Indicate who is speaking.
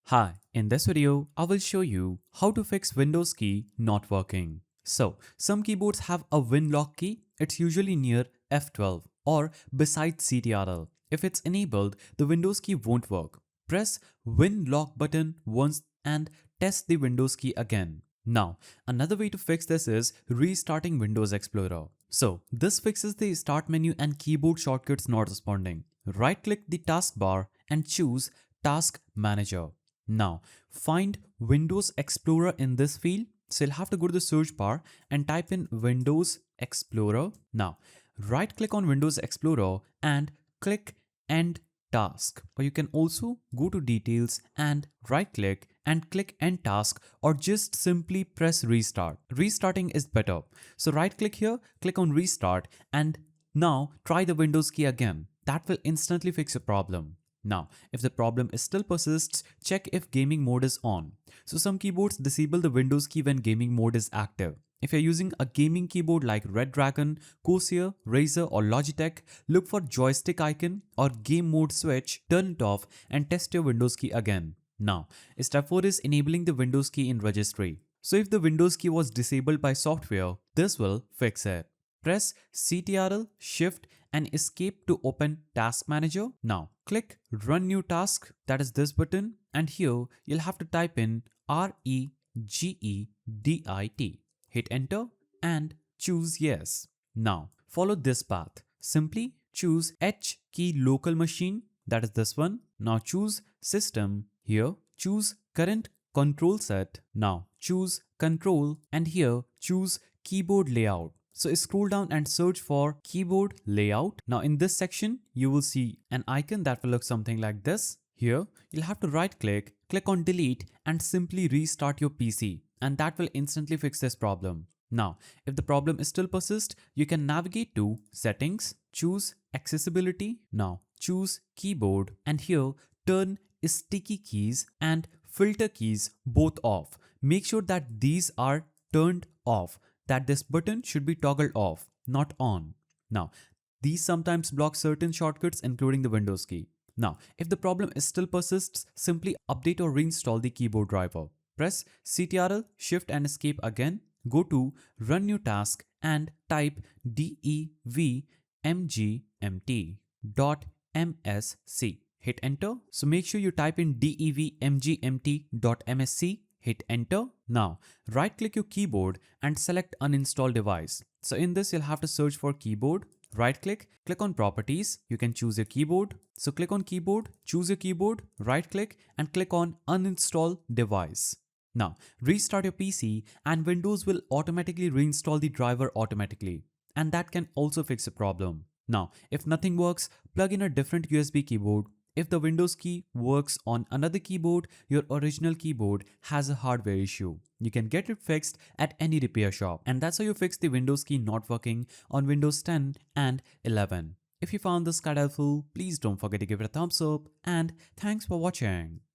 Speaker 1: Hi, in this video, I will show you how to fix Windows key not working. So, some keyboards have a Win lock key. It's usually near F12 or beside CTRL. If it's enabled, the Windows key won't work. Press Win lock button once and test the Windows key again. Now, another way to fix this is restarting Windows Explorer. So, this fixes the start menu and keyboard shortcuts not responding. Right-click the taskbar and choose Task Manager. Now, find Windows Explorer in this field. So you'll have to go to the search bar and type in Windows Explorer. Now, right click on Windows Explorer and click End Task. Or you can also go to Details and right click and click End Task, or just simply press Restart. Restarting is better. So right click here, click on Restart, and now try the Windows key again. That will instantly fix your problem. Now, if the problem still persists, check if gaming mode is on. So some keyboards disable the Windows key when gaming mode is active. If you're using a gaming keyboard like Red Dragon, Corsair, Razer or Logitech, look for joystick icon or game mode switch, turn it off and test your Windows key again. Now, step 4 is enabling the Windows key in registry. So if the Windows key was disabled by software, this will fix it. Press CTRL, Shift and Escape to open Task Manager. Now click Run New Task, that is this button, and here you'll have to type in REGEDIT. Hit Enter and choose Yes. Now follow this path. Simply choose H key local machine, that is this one. Now choose System. Here choose Current Control Set. Now choose Control and here choose Keyboard Layout. So scroll down and search for keyboard layout. Now in this section, you will see an icon that will look something like this. Here, you'll have to right click on delete and simply restart your PC, and that will instantly fix this problem. Now, if the problem still persists, you can navigate to settings, choose accessibility. Now choose keyboard and here turn sticky keys and filter keys both off. Make sure that these are turned off, that this button should be toggled off, not on. Now, these sometimes block certain shortcuts including the Windows key. Now, if the problem still persists, simply update or reinstall the keyboard driver. Press CTRL, Shift and Escape again. Go to Run New Task and type devmgmt.msc. Hit Enter. So make sure you type in devmgmt.msc. Hit Enter. Now, right click your keyboard and select Uninstall Device. So in this, you'll have to search for keyboard. Right click on Properties. You can choose your keyboard. So click on Keyboard, choose your keyboard, right click and click on Uninstall Device. Now, restart your PC and Windows will automatically reinstall the driver automatically. And that can also fix the problem. Now, if nothing works, plug in a different USB keyboard. If the Windows key works on another keyboard, your original keyboard has a hardware issue. You can get it fixed at any repair shop. And that's how you fix the Windows key not working on Windows 10 and 11. If you found this guide helpful, please don't forget to give it a thumbs up and thanks for watching.